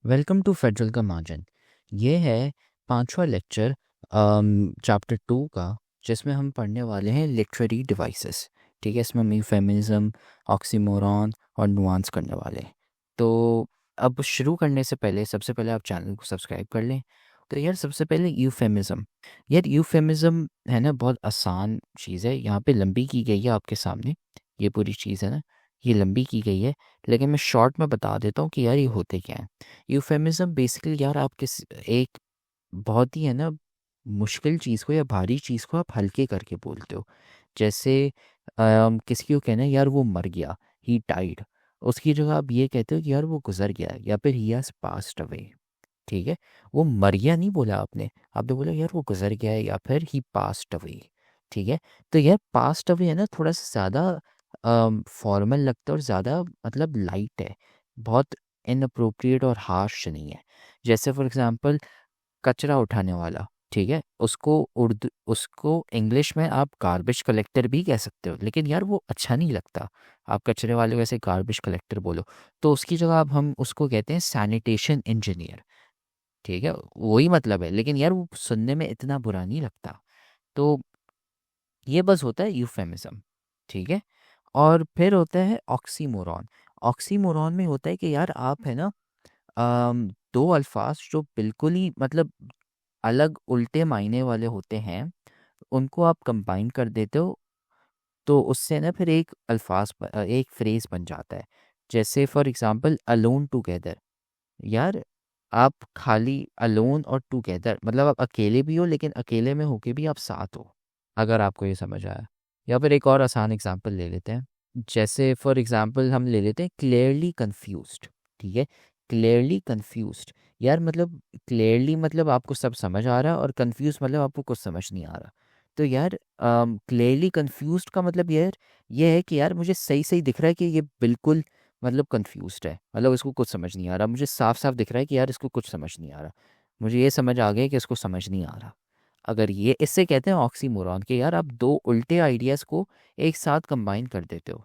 Welcome to federal का margin. ये है पांचवा लेक्चर चैप्टर 2 का, जिसमें हम पढ़ने वाले हैं लिटरेरी डिवाइसेस। ठीक है, इसमें हम यूफेमिज्म, ऑक्सीमोरॉन और नुआंस करने वाले हैं। तो अब शुरू करने से पहले सबसे पहले आप चैनल को सब्सक्राइब कर लें। तो यार सबसे पहले यूफेमिज्म। यार यूफेमिज्म है ना, बहुत आसान चीज़ है। यहाँ पे लंबी की गई है आपके सामने, ये पूरी चीज़ है ना, ये लंबी की गई है, लेकिन मैं शॉर्ट में बता देता हूँ कि यार ये होते क्या हैं। यूफेमिज्म बेसिकली यार आप किस एक बहुत ही है ना मुश्किल चीज़ को या भारी चीज़ को आप हल्के करके बोलते हो। जैसे किसी को कहना है यार वो मर गया, ही डाइड, उसकी जगह आप ये कहते हो कि यार वो गुजर गया है, या फिर ही हैज़ पास्ड अवे। ठीक है, वो मर गया नहीं बोला आपने बोला यार वो गुजर गया है या फिर ही पास्ड अवे। ठीक है, तो यार पास्ड अवे है ना, थोड़ा सा ज़्यादा फॉर्मल लगता है और ज़्यादा मतलब लाइट है, बहुत इनअप्रोप्रिएट और हार्श नहीं है। जैसे फॉर एग्जांपल कचरा उठाने वाला, ठीक है, उसको इंग्लिश में आप गार्बेज कलेक्टर भी कह सकते हो, लेकिन यार वो अच्छा नहीं लगता। आप कचरे वाले को ऐसे गार्बेज कलेक्टर बोलो, तो उसकी जगह अब हम उसको कहते हैं सैनिटेशन इंजीनियर। ठीक है, वही मतलब है, लेकिन यार वो सुनने में इतना बुरा नहीं लगता। तो ये बस होता है यूफेमिज्म। ठीक है, और फिर होता है ऑक्सीमोरॉन। ऑक्सीमोरॉन में होता है कि यार आप है ना, दो अल्फाज जो बिल्कुल ही मतलब अलग उल्टे मायने वाले होते हैं, उनको आप कंबाइन कर देते हो, तो उससे ना फिर एक फ्रेज बन जाता है। जैसे फॉर एग्जांपल अलोन टुगेदर। यार आप खाली अलोन और टुगेदर मतलब आप अकेले भी हो, लेकिन अकेले में होके भी आप साथ हो, अगर आपको ये समझ आया। या फिर एक और आसान एग्जांपल ले लेते हैं। जैसे फॉर एग्जांपल हम ले लेते हैं क्लियरली कंफ्यूज्ड। ठीक है, क्लियरली कंफ्यूज्ड। यार मतलब क्लियरली मतलब आपको सब समझ आ रहा है, और कंफ्यूज मतलब आपको कुछ समझ नहीं आ रहा। तो यार क्लियरली कंफ्यूज्ड का मतलब यार ये है कि यार मुझे सही सही दिख रहा है कि ये बिल्कुल मतलब कंफ्यूज्ड है, मतलब इसको कुछ समझ नहीं आ रहा। मुझे साफ साफ दिख रहा है कि यार इसको कुछ समझ नहीं आ रहा। मुझे ये समझ आ गया कि इसको समझ नहीं आ रहा। अगर ये इससे कहते हैं ऑक्सीमोरॉन, कि यार आप दो उल्टे आइडियाज़ को एक साथ कंबाइन कर देते हो।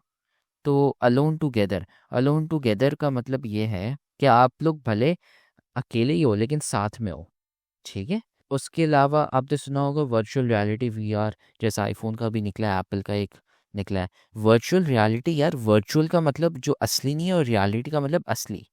तो अलोन टुगेदर का मतलब ये है कि आप लोग भले अकेले ही हो लेकिन साथ में हो। ठीक है, उसके अलावा आपने सुना होगा वर्चुअल रियलिटी वीआर, जैसा आईफोन का भी निकला है, एप्पल का एक निकला है वर्चुअल रियलिटी। यार वर्चुअल का मतलब जो असली नहीं है, और रियलिटी का मतलब असली।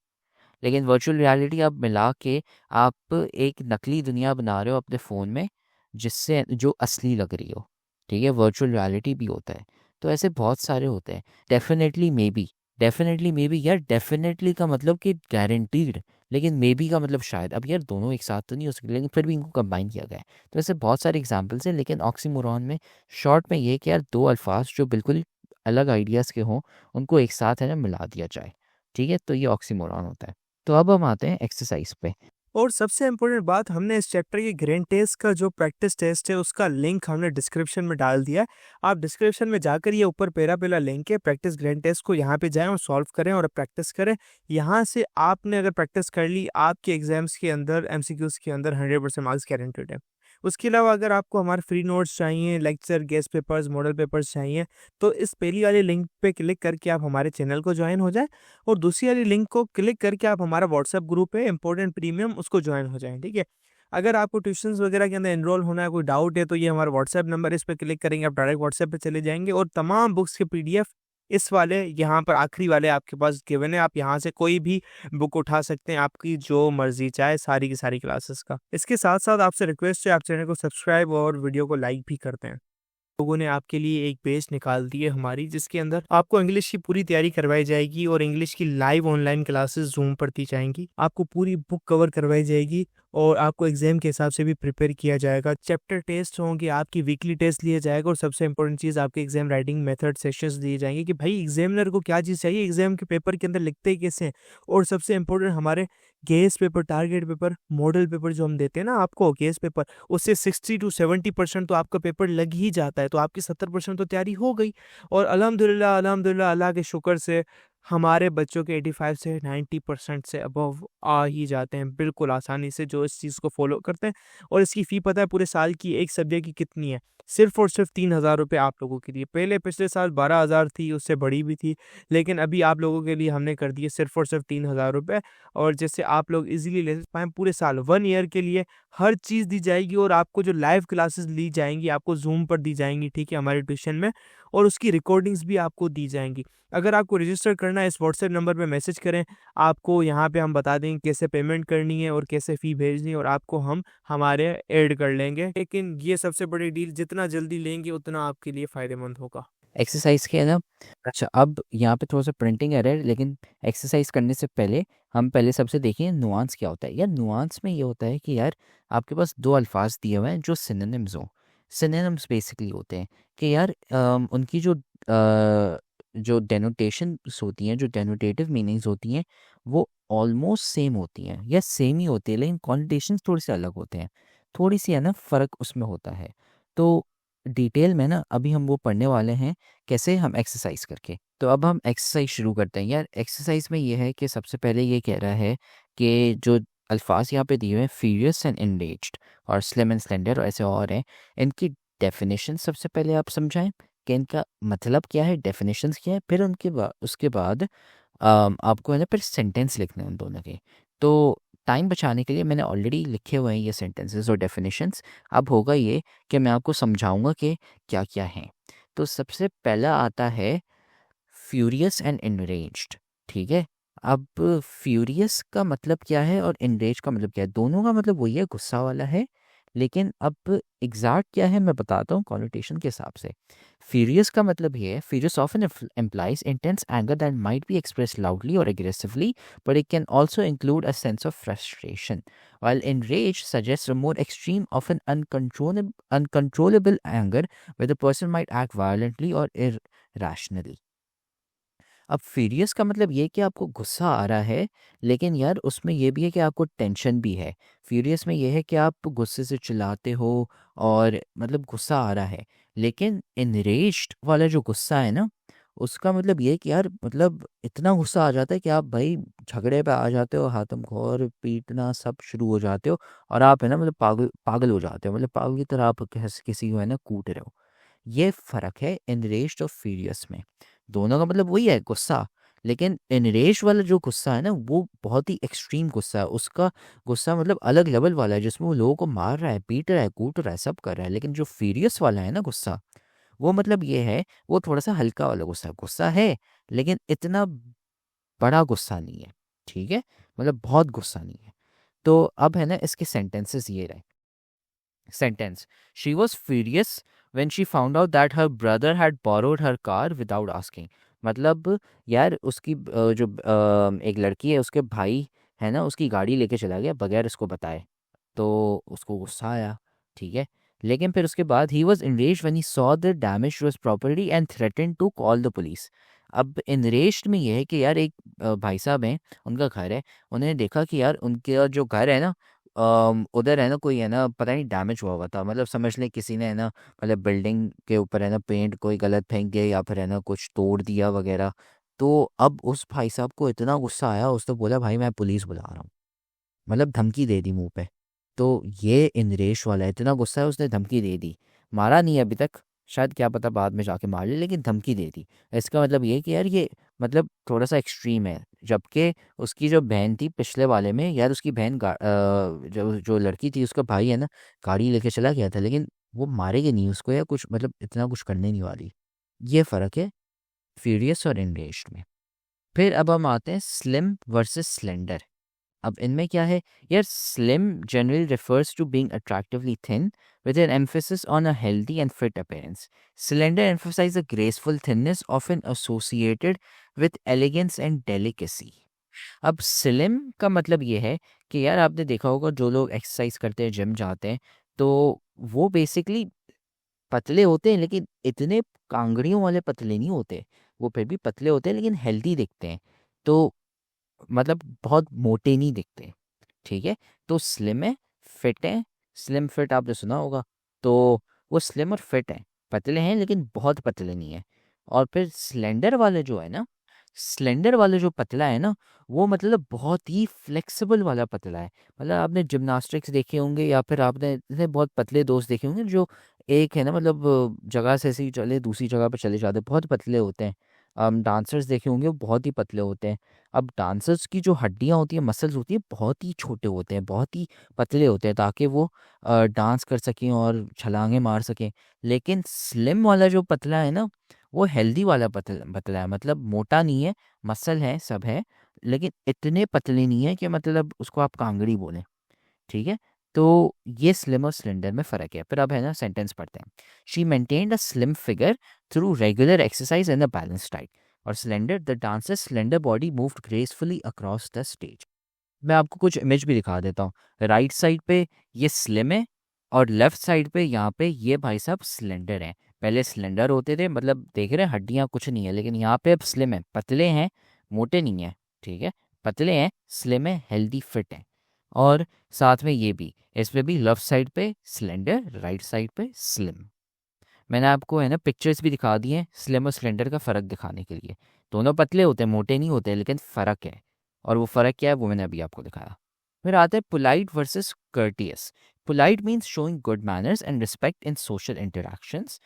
लेकिन वर्चुअल रियलिटी आप मिला के आप एक नकली दुनिया बना रहे हो अपने फ़ोन में, जिससे जो असली लग रही हो। ठीक है, वर्चुअल रियलिटी भी होता है। तो ऐसे बहुत सारे होते हैं। Definitely may be, definitely may be, यार डेफिनेटली का मतलब कि गारंटीड, लेकिन मे बी का मतलब शायद। अब यार दोनों एक साथ तो नहीं हो सकते, लेकिन फिर भी इनको कंबाइन किया गया है। तो ऐसे बहुत सारे एग्जाम्पल्स हैं, लेकिन ऑक्सीमोरॉन में शॉर्ट में ये कि यार दो अल्फाज जो बिल्कुल अलग आइडियाज़ के हों, उनको एक साथ है ना मिला दिया जाए। ठीक है, तो ये ऑक्सीमोरॉन होता है। तो अब हम आते हैं एक्सरसाइज पे। और सबसे इम्पोर्टेंट बात, हमने इस चैप्टर के ग्रैंड टेस्ट का जो प्रैक्टिस टेस्ट है उसका लिंक हमने डिस्क्रिप्शन में डाल दिया है। आप डिस्क्रिप्शन में जाकर ये ऊपर पहला लिंक है प्रैक्टिस ग्रैंड टेस्ट को, यहाँ पे जाएं और सॉल्व करें और प्रैक्टिस करें। यहाँ से आपने अगर प्रैक्टिस कर ली, आपके एग्जाम्स के अंदर एमसीक्यूज के अंदर 100% मार्क्स गारंटेड है। उसके अलावा अगर आपको हमारे फ्री नोट्स चाहिए, lecture, guest papers, model papers चाहिए, तो इस पहली वाली लिंक पे क्लिक करके आप हमारे चैनल को ज्वाइन हो जाए, और दूसरी वाली लिंक को क्लिक करके आप हमारा व्हाट्सएप ग्रुप है इंपॉर्टेंट प्रीमियम, उसको ज्वाइन हो जाएं। ठीक है, अगर आपको ट्यूशंस वगैरह के अंदर एनरोल होना है, कोई डाउट है, तो ये हमारा व्हाट्सएप नंबर है, इस पर क्लिक करेंगे आप डायरेक्ट व्हाट्सएप पे चले जाएंगे, और तमाम बुक्स के पीडीएफ इस वाले यहाँ पर आखिरी वाले आपके पास गिवन है। आप यहाँ से कोई भी बुक उठा सकते हैं, आपकी जो मर्जी चाहे, सारी की सारी क्लासेस का। इसके साथ साथ आपसे रिक्वेस्ट है, आप चैनल को सब्सक्राइब और वीडियो को लाइक भी करते हैं। लोगों ने आपके लिए एक पेज निकाल दी है हमारी, जिसके अंदर आपको इंग्लिश की पूरी तैयारी करवाई जाएगी, और इंग्लिश की लाइव ऑनलाइन क्लासेस जूम पर दी जाएंगी। आपको पूरी बुक कवर करवाई जाएगी, और आपको एग्जाम के हिसाब से भी प्रिपेयर किया जाएगा। चैप्टर टेस्ट होंगे, आपकी वीकली टेस्ट लिया जाएगा, और सबसे इंपॉर्टेंट चीज़ आपके एग्जाम राइटिंग मेथड सेशंस दिए जाएंगे कि भाई एग्जामिनर को क्या चीज़ चाहिए, एग्जाम के पेपर के अंदर लिखते ही कैसे हैं। और सबसे इंपॉर्टेंट हमारे guess paper, target paper, model paper जो हम देते हैं ना आपको, गेस पेपर, उससे 60 to 70% तो आपका पेपर लग ही जाता है, तो आपकी 70% तो तैयारी हो गई। और अल्हम्दुलिल्लाह अल्हम्दुलिल्लाह, अल्लाह के शुक्र से हमारे बच्चों के 85 से 90% से अबव आ ही जाते हैं बिल्कुल आसानी से, जो इस चीज़ को फ़ॉलो करते हैं। और इसकी फ़ी पता है पूरे साल की एक सब्जेक्ट की कितनी है? सिर्फ़ और सिर्फ़ 3000 रुपए आप लोगों के लिए। पहले पिछले साल 12,000 थी, उससे बड़ी भी थी, लेकिन अभी आप लोगों के लिए हमने कर दिए सिर्फ़ और सिर्फ़ 3000 रुपए, और जिससे आप लोग ईज़िली ले पाएँ पूरे साल। 1 ईयर के लिए हर चीज़ दी जाएगी, और आपको जो लाइव क्लासेस ली जाएँगी, आपको ज़ूम पर दी जाएँगी, ठीक है, हमारे ट्यूशन में, और उसकी रिकॉर्डिंग्स भी आपको दी जाएँगी। अगर आपको रजिस्टर करना है, इस व्हाट्सएप नंबर पे मैसेज करें, आपको यहाँ पे हम बता देंगे कैसे पेमेंट करनी है और कैसे फ़ी भेजनी है, और आपको हम हमारे ऐड कर लेंगे। लेकिन ये सबसे बड़ी डील, जितना जल्दी लेंगे उतना आपके लिए फ़ायदेमंद होगा। एक्सरसाइज के है ना। अच्छा, अब यहाँ पे थोड़ा सा प्रिंटिंग एरर है, लेकिन एक्सरसाइज करने से पहले हम पहले सबसे देखें नुआंस क्या होता है। यार नुआंस में ये होता है कि यार आपके पास दो अल्फाज दिए हुए हैं जो सिनोनिम्स हों। सिनोनिम्स बेसिकली होते हैं कि यार उनकी जो डेनोटेशंस होती हैं, जो डेनोटेटिव मीनिंग्स होती हैं, वो ऑलमोस्ट सेम होती हैं या सेम ही होती है, लेकिन कॉन्नोटेशंस थोड़े से अलग होते हैं। थोड़ी सी है ना फ़र्क उसमें होता है। तो डिटेल में ना अभी हम वो पढ़ने वाले हैं, कैसे हम एक्सरसाइज करके। तो अब हम एक्सरसाइज शुरू करते हैं। यार एक्सरसाइज में ये है कि सबसे पहले ये कह रहा है कि जो अल्फाज यहाँ पे दिए हुए हैं, फ्यूरियस एंड एनरेज्ड और स्लिम एंड स्लेंडर और ऐसे और हैं, इनकी डेफिनेशन सबसे पहले आप समझाएं कि इनका मतलब क्या है, डेफिनेशंस क्या है। फिर उसके बाद आपको है ना फिर सेंटेंस लिखने हैं उन दोनों के। तो टाइम बचाने के लिए मैंने ऑलरेडी लिखे हुए हैं ये सेंटेंसेस और डेफिनेशंस। अब होगा ये कि मैं आपको समझाऊंगा कि क्या क्या है। तो सबसे पहला आता है फ्यूरियस एंड एनरेज्ड, ठीक है। अब फ्यूरियस का मतलब क्या है और एनरेज का मतलब क्या है? दोनों का मतलब वही है, गुस्सा वाला है। लेकिन अब एग्जैक्ट क्या है मैं बताता हूँ कॉनोटेशन के हिसाब से। फ्यूरियस का मतलब ये है, furious often implies intense anger that might be expressed loudly or aggressively, but it can also include a sense of frustration, while enraged suggests a more extreme, often uncontrollable anger where the person might act violently or irrationally. अब furious का मतलब ये कि आपको गुस्सा आ रहा है, लेकिन यार उसमें ये भी है कि आपको टेंशन भी है। फ्यूरियस में ये है कि आप गुस्से से चिल्लाते हो और मतलब गुस्सा आ रहा है। लेकिन एनरेज्ड वाला जो गुस्सा है ना, उसका मतलब ये है कि यार मतलब इतना गुस्सा आ जाता है कि आप भाई झगड़े पे आ जाते हो, हाथम-घोर पीटना सब शुरू हो जाते हो, और आप है ना मतलब पागल पागल हो जाते हो, मतलब पागल की तरह आप किसी को है ना कूट रहे हो। ये फ़र्क है एनरेज्ड और फ्यूरियस में। दोनों का मतलब वही है, गुस्सा। लेकिन एनरेज वाला जो गुस्सा है ना, वो बहुत ही एक्सट्रीम गुस्सा है। उसका गुस्सा मतलब अलग लेवल वाला है, जिसमें वो लोगों को मार रहा है, पीट रहा है, कूट रहा है, सब कर रहा है। लेकिन जो फ्यूरियस वाला है ना गुस्सा, वो मतलब ये है, वो थोड़ा सा हल्का वाला गुस्सा है। गुस्सा है, लेकिन इतना बड़ा गुस्सा नहीं है, ठीक है। मतलब बहुत गुस्सा नहीं है। तो अब है ना इसके सेंटेंसेस ये रहे। Sentence: She was furious when she found out that her brother had borrowed her car without asking. मतलब यार उसकी एक लड़की है, उसके भाई है ना उसकी गाड़ी लेके चला गया बगैर उसको बताए। तो उसको गुस्सा आया, ठीक है। लेकिन फिर उसके बाद he was enraged when he saw the damage to his property and threatened to call the police. अब enraged में ये है कि यार एक भाई साहब हैं, उनका घर है, उन्होंने देखा कि यार उनका जो घर है ना, उधर है ना कोई है ना पता नहीं डैमेज हुआ हुआ था। मतलब समझ लें किसी ने है ना मतलब बिल्डिंग के ऊपर है ना पेंट कोई गलत फेंक दिया या फिर है ना कुछ तोड़ दिया वगैरह। तो अब उस भाई साहब को इतना गुस्सा आया, उसने बोला भाई मैं पुलिस बुला रहा हूँ। मतलब धमकी दे दी मुंह पे। तो ये इंद्रेश वाला है, इतना गुस्सा है उसने धमकी दे दी। मारा नहीं है अभी तक, शायद क्या पता बाद में जाके मार ले, लेकिन धमकी दे दी। इसका मतलब ये है कि यार ये मतलब थोड़ा सा एक्सट्रीम है। जबकि उसकी जो बहन थी पिछले वाले में, यार उसकी बहन जो जो लड़की थी उसका भाई है ना गाड़ी लेके चला गया था, लेकिन वो मारेगी नहीं उसको या कुछ मतलब इतना कुछ करने नहीं वाली। ये फ़र्क है फ्यूरियस और एनरेज्ड में। फिर अब हम आते हैं स्लिम वर्सेस स्लेंडर। अब इनमें क्या है यार, slim generally refers to being attractively thin with an emphasis on a healthy and fit appearance. Slender emphasizes a graceful thinness often associated with elegance and delicacy. अब स्लिम का मतलब ये है कि यार आपने देखा होगा जो लोग एक्सरसाइज करते हैं, जिम जाते हैं, तो वो बेसिकली पतले होते हैं, लेकिन इतने कांगड़ियों वाले पतले नहीं होते। वो फिर भी पतले होते हैं लेकिन हेल्दी दिखते हैं। तो मतलब बहुत मोटे नहीं दिखते, ठीक है। तो स्लिम है, फिट है। स्लिम फिट आपने सुना होगा। तो वो स्लिम और फिट है, पतले हैं लेकिन बहुत पतले नहीं है। और फिर स्लेंडर वाले जो है ना, स्लेंडर वाला जो पतला है ना, वो मतलब बहुत ही फ्लेक्सिबल वाला पतला है। मतलब आपने जिम्नास्टिक्स देखे होंगे या फिर आपने इतने बहुत पतले दोस्त देखे होंगे जो एक है ना, मतलब जगह से ऐसे ही चले दूसरी जगह पर चले जाते हैं, बहुत पतले होते हैं। डांसर्स देखे होंगे, वो बहुत ही पतले होते हैं। अब डांसर्स की जो हड्डियाँ होती हैं, मसल्स होती हैं, बहुत ही छोटे होते हैं, बहुत ही पतले होते हैं, ताकि वो डांस कर सकें और छलांगे मार सकें। लेकिन स्लिम वाला जो पतला है ना, वो हेल्दी वाला पतला पतला है, मतलब मोटा नहीं है, मसल है, सब है, लेकिन इतने पतले नहीं है कि मतलब उसको आप कांगड़ी बोलें। ठीक है, तो ये स्लिम और स्लेंडर में फ़र्क है। फिर अब है ना सेंटेंस पढ़ते हैं। She maintained a slim figure through regular exercise and a balance diet. और slender, the dancer slender body moved gracefully across the stage. मैं आपको कुछ इमेज भी दिखा देता हूँ। राइट साइड पे ये स्लिम है, और लेफ्ट साइड पे यहाँ पे ये भाई साहब स्लेंडर हैं। पहले स्लेंडर होते थे, मतलब देख रहे हैं हड्डियाँ कुछ नहीं है, लेकिन यहाँ पे अब स्लिम है, पतले हैं, मोटे नहीं है। ठीक है, पतले हैं, स्लिम है, हेल्दी फिट है। और साथ में ये भी, इस पे भी लेफ्ट साइड पे स्लेंडर, राइट साइड पे स्लिम। मैंने आपको है ना पिक्चर्स भी दिखा दी हैं स्लिम और स्लेंडर का फ़र्क दिखाने के लिए। दोनों पतले होते हैं, मोटे नहीं होते, लेकिन फ़र्क है। और वो फ़र्क क्या है वो मैंने अभी आपको दिखाया। फिर आता है polite versus courteous. Polite means showing good manners and respect in social interactions.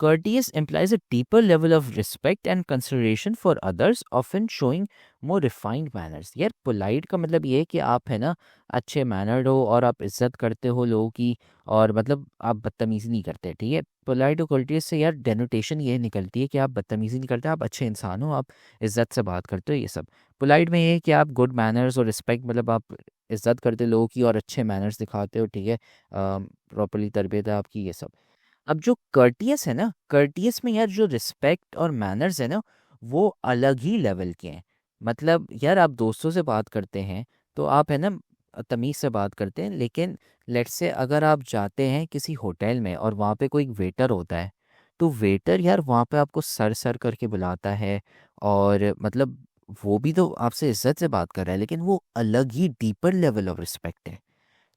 Courteous implies a deeper level of respect and consideration for others, often showing more refined manners. यार polite का मतलब ये है कि आप है ना अच्छे मैनर्ड हो और आप इज्जत करते हो लोगों की, और मतलब आप बदतमीज़ी नहीं करते। ठीक है, पोलाइट और courteous से यार डेनोटेशन ये निकलती है कि आप बदतमीज़ी नहीं करते, आप अच्छे इंसान हो, आप इज्जत से बात करते हो, ये सब। पोलाइट में ये है कि आप गुड मैनर्स और रिस्पेक्ट, मतलब आप इज्जत करते हो लोगों की और अच्छे मैनर्स दिखाते हो। ठीक है, प्रॉपरली तरबियत है आपकी, ये सब। अब जो कर्टियस है ना, कर्टियस में यार जो रिस्पेक्ट और मैनर्स है ना, वो अलग ही लेवल के हैं। मतलब यार आप दोस्तों से बात करते हैं तो आप है ना तमीज़ से बात करते हैं, लेकिन लेट्स से अगर आप जाते हैं किसी होटल में और वहाँ पे कोई वेटर होता है, तो वेटर यार वहाँ पे आपको सर सर करके बुलाता है, और मतलब वो भी तो आपसे इज्जत से बात कर रहा है, लेकिन वो अलग ही डीपर लेवल ऑफ रिस्पेक्ट है।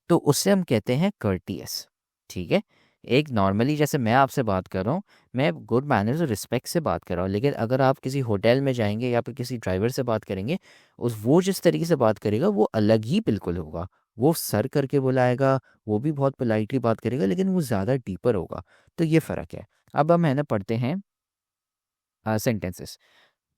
तो उससे हम कहते हैं कर्टियस। ठीक है, एक नॉर्मली जैसे मैं आपसे बात कर रहा हूँ, मैं गुड मैनर्स और रिस्पेक्ट से बात कर रहा हूँ, लेकिन अगर आप किसी होटल में जाएंगे या फिर किसी ड्राइवर से बात करेंगे, उस वो जिस तरीके से बात करेगा वो अलग ही बिल्कुल होगा। वो सर करके बुलाएगा, वो भी बहुत पोलाइटली बात करेगा, लेकिन वो ज़्यादा डीपर होगा। तो ये फ़र्क है। अब हम है ना पढ़ते हैं sentences.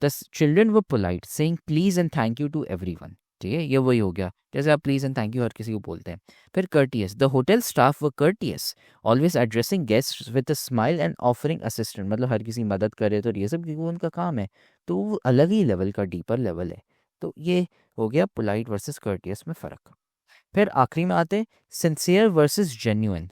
The children were polite saying please and thank you to everyone. ठीक है, ये वही हो गया जैसे आप प्लीज एंड थैंक यू हर किसी को बोलते हैं। फिर courteous, the hotel staff were courteous, always addressing guests with a smile and offering assistant, मतलब हर किसी मदद करे तो ये सब क्योंकि वो उनका काम है। तो वो अलग ही लेवल का डीपर लेवल है। तो ये हो गया पोलाइट वर्सेस कर्टियस में फ़र्क। फिर आखिरी में आते हैं सिंसियर वर्सेस जेन्युइन।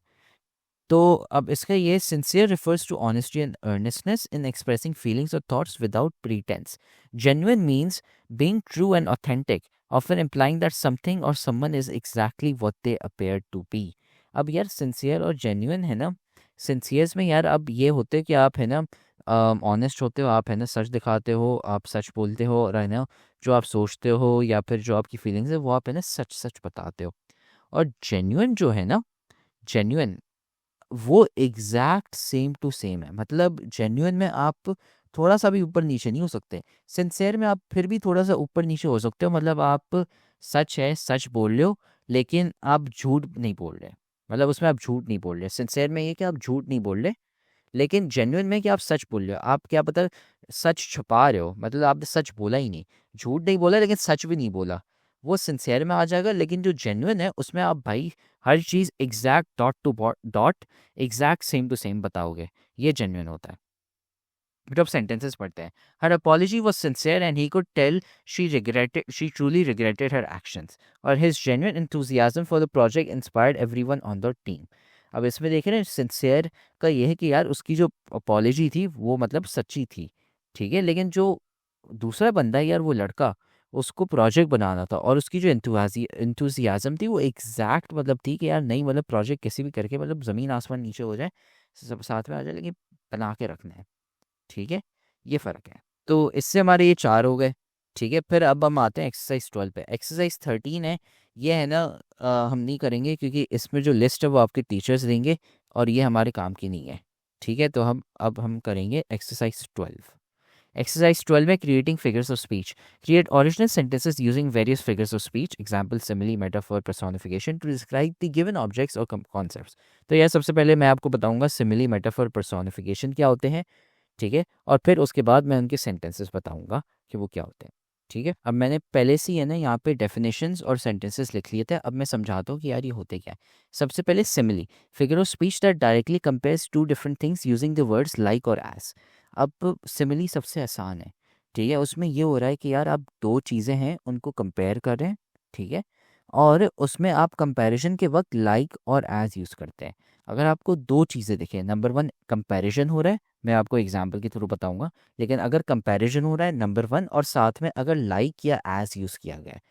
तो अब इसका ये sincere refers to honesty and earnestness in expressing feelings और thoughts without pretence. Genuine means being true and authentic, often implying that something और someone is exactly what they appear to be. अब यार sincere और genuine है ना, सिंसियर्स में यार अब ये होते कि आप है ना ऑनेस्ट होते हो, आप है ना सच दिखाते हो, आप सच बोलते हो, और है ना जो आप सोचते हो या फिर जो आपकी फीलिंग्स है वो आप है ना सच सच बताते हो। और जेन्युइन जो है ना, जेन्युइन वो एग्जैक्ट सेम टू सेम है। मतलब जेन्युइन में आप थोड़ा सा भी ऊपर नीचे नहीं हो सकते। सिंसेयर में आप फिर भी थोड़ा सा ऊपर नीचे हो सकते हो, मतलब आप सच है सच बोल रहे हो, लेकिन आप झूठ नहीं बोल रहे। मतलब उसमें आप झूठ नहीं बोल रहे। सिंसेयर में ये कि आप झूठ नहीं बोल रहे, लेकिन जेन्युइन में कि आप सच बोल रहे हो। आप क्या पता सच छुपा रहे हो, मतलब आपने सच बोला ही नहीं, झूठ नहीं बोला लेकिन सच भी नहीं बोला, वो सिंसियर में आ जाएगा। लेकिन जो जेन्युइन है उसमें आप भाई हर चीज़ exact dot to dot exact same to same बताओगे, ये जेन्युइन होता है। फिर अब सेंटेंसेस पढ़ते हैं। Her apology was sincere and he could tell she truly regretted her actions, और his genuine enthusiasm for the project inspired everyone on the team. अब इसमें देखें ना, सिंसियर का ये है कि यार उसकी जो अपॉलजी थी वो मतलब सच्ची थी। ठीक है, लेकिन जो दूसरा बंदा है यार, वो लड़का, उसको प्रोजेक्ट बनाना था, और उसकी जो इंथुजियाज्म थी वो एग्जैक्ट मतलब थी कि यार नहीं, मतलब प्रोजेक्ट किसी भी करके, मतलब ज़मीन आसमान नीचे हो जाए, सब साथ में आ जाए, लेकिन बना के रखना है। ठीक है, ये फ़र्क है। तो इससे हमारे ये 4 हो गए। ठीक है, फिर अब हम आते हैं एक्सरसाइज 12 पे। एक्सरसाइज 13 है, ये है ना हम नहीं करेंगे क्योंकि इसमें जो लिस्ट है वो आपके टीचर्स देंगे, और ये हमारे काम की नहीं है। ठीक है, तो हम अब हम करेंगे एक्सरसाइज 12। एक्सरसाइज 12 में creating figures of speech, create original sentences using various figures of speech, example, simile, metaphor, personification to describe the given objects or concepts. तो यार सबसे पहले मैं आपको बताऊंगा सिमिली, मेटाफोर, पर्सोनिफिकेशन क्या होते हैं, ठीक है, और फिर उसके बाद मैं उनके सेंटेंसेस बताऊंगा कि वो क्या होते हैं, ठीक है। अब मैंने पहले से ही है ना यहाँ पे डेफिनेशंस और सेंटेंसेस लिख लिए थे, अब मैं समझाता हूँ कि यार ये होते क्या है। सबसे पहले simile, figure of speech that directly compares two different things using the words like और एज। अब सिमिली सबसे आसान है, ठीक है, उसमें ये हो रहा है कि यार आप दो चीज़ें हैं उनको कंपेयर कर रहे हैं, ठीक है, और उसमें आप कंपैरिजन के वक्त लाइक और एज यूज़ करते हैं। अगर आपको दो चीज़ें दिखें, नंबर वन कंपैरिजन हो रहा है, मैं आपको एग्जाम्पल के थ्रू बताऊंगा, लेकिन अगर कंपैरिजन हो रहा है नंबर वन और साथ में अगर लाइक या एज यूज़ किया गया है,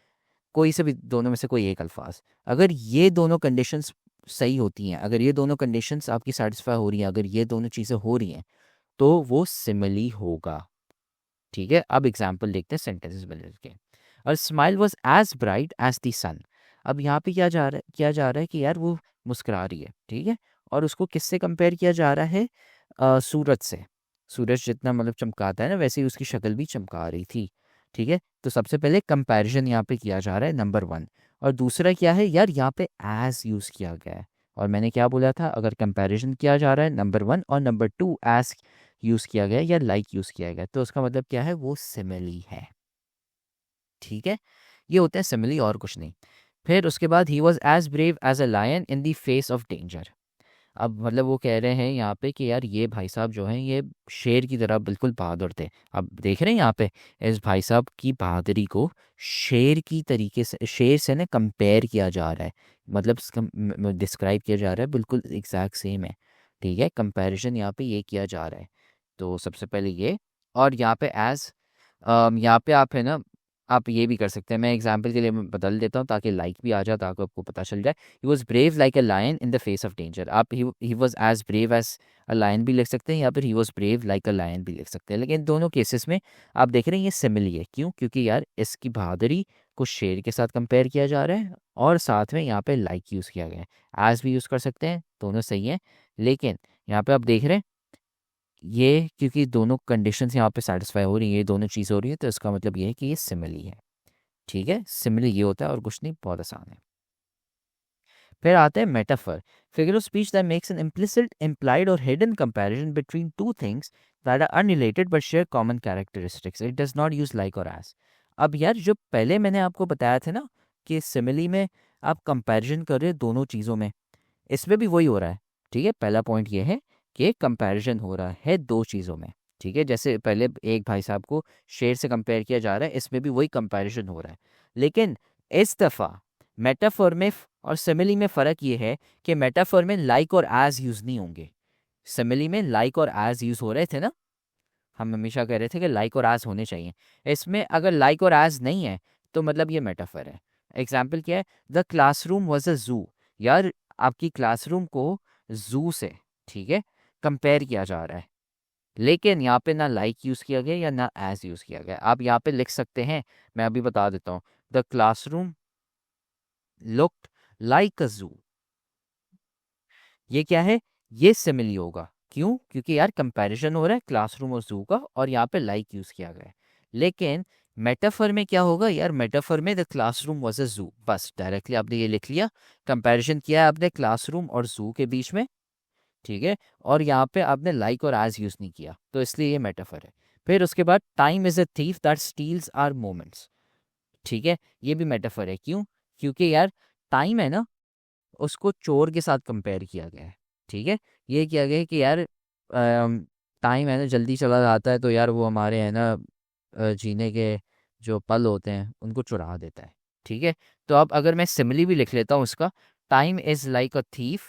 कोई से भी दोनों में से कोई एक अल्फाज, अगर ये दोनों कंडीशंस सही होती हैं, अगर ये दोनों कंडीशंस आपकी सेटिस्फाई हो रही हैं, अगर ये दोनों चीज़ें हो रही हैं, तो वो सिमिली होगा, ठीक है। अब एग्जाम्पल देखते हैं सेंटेंसेस मिल के। और smile was as bright as the sun. अब यहाँ पे क्या जा रहा है कि यार वो मुस्कुरा रही है, ठीक है, और उसको किससे कंपेयर किया जा रहा है, सूरज से। सूरज जितना मतलब चमकाता है ना, वैसे ही उसकी शक्ल भी चमका रही थी, ठीक है। तो सबसे पहले कंपैरिजन यहाँ पे किया जा रहा है, नंबर वन। और दूसरा क्या है यार, यहाँ पे एज यूज़ किया गया है, और मैंने क्या बोला था, अगर कंपैरिजन किया जा रहा है नंबर वन और नंबर टू एज यूज़ किया गया या लाइक यूज़ किया गया, तो उसका मतलब क्या है, वो सिमिली है, ठीक है। ये होते हैं सिमिली और कुछ नहीं। फिर उसके बाद he was as brave as a lion in the face of danger. अब मतलब वो कह रहे हैं यहाँ पे कि यार ये भाई साहब जो हैं ये शेर की तरह बिल्कुल बहादुर थे। अब देख रहे हैं यहाँ पे इस भाई साहब की बहादुरी को शेर की तरीके से, शेर से ना कंपेयर किया जा रहा है, मतलब डिस्क्राइब किया जा रहा है, बिल्कुल एग्जैक्ट सेम है, ठीक है। कंपैरिजन यहाँ पे ये किया जा रहा है। तो सबसे पहले ये, और यहाँ पे एज, यहाँ पे आप है ना, आप ये भी कर सकते हैं, मैं एग्जाम्पल के लिए मैं बदल देता हूँ ताकि लाइक भी आ जाए, ताकि आपको पता चल जाए। He was brave like a lion in the face of danger. आप he was as brave as a lion भी लिख सकते हैं, या फिर he was brave like a lion भी लिख सकते हैं, लेकिन दोनों केसेस में आप देख रहे हैं ये सिमिली है। क्यों? क्योंकि यार इसकी बहादुरी को शेर के साथ कंपेयर किया जा रहा है, और साथ में यहाँ पे लाइक यूज़ किया गया है। एज भी यूज़ कर सकते हैं, दोनों सही है, लेकिन यहाँ पे आप देख रहे हैं ये, क्योंकि दोनों कंडीशंस यहाँ पे सेटिस्फाई हो रही है, ये दोनों चीज़ हो रही है, तो इसका मतलब ये है कि ये सिमिली है, ठीक है। सिमिली ये होता है और कुछ नहीं, बहुत आसान है। फिर आते हैं metaphor, figure of speech that makes an implicit, implied और hidden comparison between two things that are unrelated but share common characteristics, it does not use like और एज। अब यार जो पहले मैंने आपको बताया था ना कि सिमिली में आप कंपैरिजन कर रहे हो दोनों चीज़ों में, इसमें भी वही हो रहा है, ठीक है। पहला पॉइंट ये है कि कंपैरिजन हो रहा है दो चीज़ों में, ठीक है। जैसे पहले एक भाई साहब को शेर से कंपेयर किया जा रहा है, इसमें भी वही कंपैरिजन हो रहा है, लेकिन इस दफ़ा मेटाफर में और सिमिली में फ़र्क ये है कि मेटाफर में लाइक और एज यूज़ नहीं होंगे। सिमिली में लाइक और एज यूज़ हो रहे थे ना, हम हमेशा कह रहे थे कि लाइक और एज होने चाहिए। इसमें अगर लाइक और एज नहीं है तो मतलब ये मेटाफर है। एग्जाम्पल क्या है, द क्लासरूम वॉज अ जू। यार आपकी क्लासरूम को जू से, ठीक है, कंपेयर किया जा रहा है, लेकिन यहाँ पे ना लाइक यूज़ किया गया या ना एज यूज़ किया गया। आप यहाँ पे लिख सकते हैं, मैं अभी बता देता हूँ, द क्लासरूम लुक्ड लाइक अ जू। ये क्या है, ये सिमिली होगा। क्यों? क्योंकि यार कंपैरिजन हो रहा है क्लासरूम और जू का, और यहाँ पे लाइक यूज़ किया गया है। लेकिन मेटाफर में क्या होगा यार, मेटाफर में द क्लासरूम वाज अ जू, बस डायरेक्टली आपने ये लिख लिया, कंपैरिजन किया है आपने क्लासरूम और जू के बीच में, ठीक है, और यहाँ पे आपने लाइक और एज यूज़ नहीं किया, तो इसलिए ये मेटाफर है। फिर उसके बाद time is a thief that steals our moments, ठीक है, ये भी मेटाफर है। क्यों? क्योंकि यार टाइम है ना, उसको चोर के साथ कंपेयर किया गया है, ठीक है। ये किया गया है कि यार टाइम है ना जल्दी चला जाता है, तो यार वो हमारे है ना जीने के जो पल होते हैं उनको चुरा देता है, ठीक है। तो अब अगर मैं सिमिली भी लिख लेता हूँ इसका, time is like a thief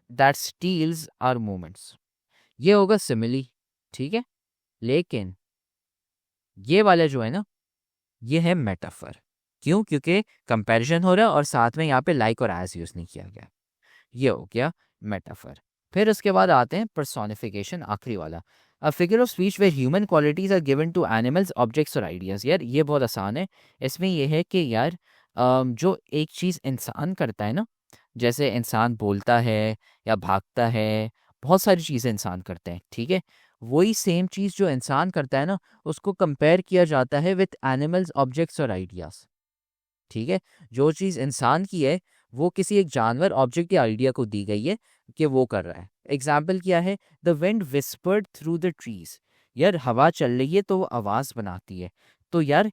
that steals our moments, ये होगा सिमिली, ठीक है। लेकिन ये वाला जो है ना, ये है मेटाफर। क्यों? क्योंकि कंपैरिजन हो रहा है और साथ में यहाँ पे लाइक और एज यूज़ नहीं किया गया, ये हो गया मेटाफर। फिर उसके बाद आते हैं पर्सोनिफिकेशन, आखिरी वाला, a figure of speech where human qualities are given to animals, objects or ideas. यार ये बहुत आसान है। इसमें ये है कि यार जो एक चीज़ इंसान करता है ना, जैसे इंसान बोलता है या भागता है, बहुत सारी चीज़ें इंसान करते हैं, ठीक है, वही सेम चीज़ जो इंसान करता है ना, उसको कंपेयर किया जाता है with animals, objects or ideas. ठीक है, जो चीज़ इंसान की है वो किसी एक जानवर, ऑब्जेक्ट या आइडिया को दी गई है कि वो कर रहा है। एग्जाम्पल क्या है? The wind whispered through the trees. यार हवा चल रही है तो वो आवाज़ बनाती है। तो यार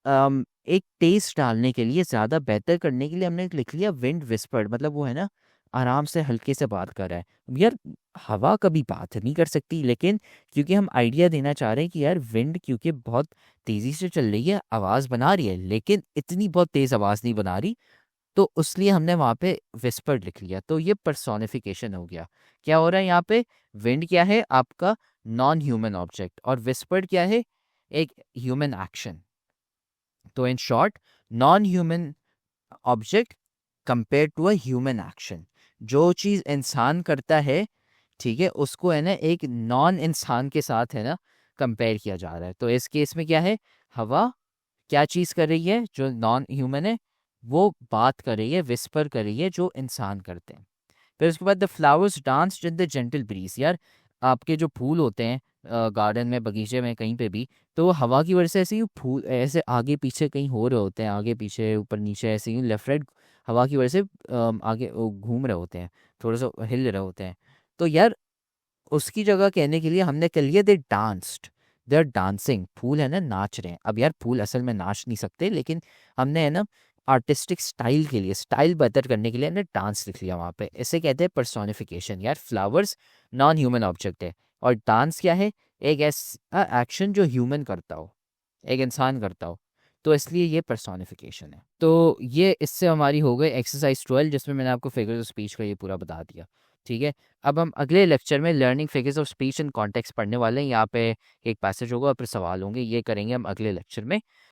एक टेस्ट डालने के लिए, ज़्यादा बेहतर करने के लिए हमने लिख लिया विंड विस्पर्ड, मतलब वो है ना आराम से हल्के से बात कर रहा है। यार हवा कभी बात नहीं कर सकती, लेकिन क्योंकि हम आइडिया देना चाह रहे हैं कि यार विंड क्योंकि बहुत तेज़ी से चल रही है, आवाज़ बना रही है, लेकिन इतनी बहुत तेज़ आवाज़ नहीं बना रही, तो उसलिए हमने वहाँ पे विस्पर्ड लिख लिया। तो ये पर्सोनिफिकेशन हो गया। क्या हो रहा है यहाँ पे? विंड क्या है? आपका नॉन ह्यूमन ऑब्जेक्ट, और विस्पर्ड क्या है? एक ह्यूमन एक्शन। तो in short, non human object compare to a human action. जो चीज़ इंसान करता है, ठीक है, उसको है ना एक नॉन इंसान के साथ है ना कंपेयर किया जा रहा है। तो इस केस में क्या है? हवा क्या चीज़ कर रही है जो नॉन ह्यूमन है? वो बात कर रही है, विस्पर कर रही है, जो इंसान करते हैं। फिर उसके बाद the flowers dance in the gentle breeze. यार आपके जो फूल होते हैं गार्डन में, बगीचे में, कहीं पे भी, तो वो हवा की वजह से ऐसे ही फूल ऐसे आगे पीछे कहीं हो रहे होते हैं, आगे पीछे ऊपर नीचे ऐसे ही लेफ्ट राइट, हवा की वजह से आगे वो घूम रहे होते हैं, थोड़ा सा हिल रहे होते हैं। तो यार उसकी जगह कहने के लिए हमने कर लिया दे डांस्ड, दे आर डांसिंग। फूल है ना नाच रहे हैं। अब यार फूल असल में नाच नहीं सकते, लेकिन हमने है ना आर्टिस्टिक स्टाइल के लिए, स्टाइल बेहतर करने के लिए हमने डांस लिख लिया वहाँ पे। इसे कहते हैं पर्सोनिफिकेशन। यार फ्लावर्स नॉन ह्यूमन ऑब्जेक्ट है, और डांस क्या है? एक ऐसा एक्शन जो ह्यूमन करता हो, एक इंसान करता हो, तो इसलिए ये पर्सोनिफिकेशन है। तो ये इससे हमारी हो गई एक्सरसाइज 12, जिसमें मैंने आपको फिगर्स ऑफ स्पीच का ये पूरा बता दिया। ठीक है, अब हम अगले लेक्चर में learning figures of speech and context पढ़ने वाले हैं। यहाँ पे एक पैसेज होगा और फिर सवाल होंगे, ये करेंगे हम अगले लेक्चर में।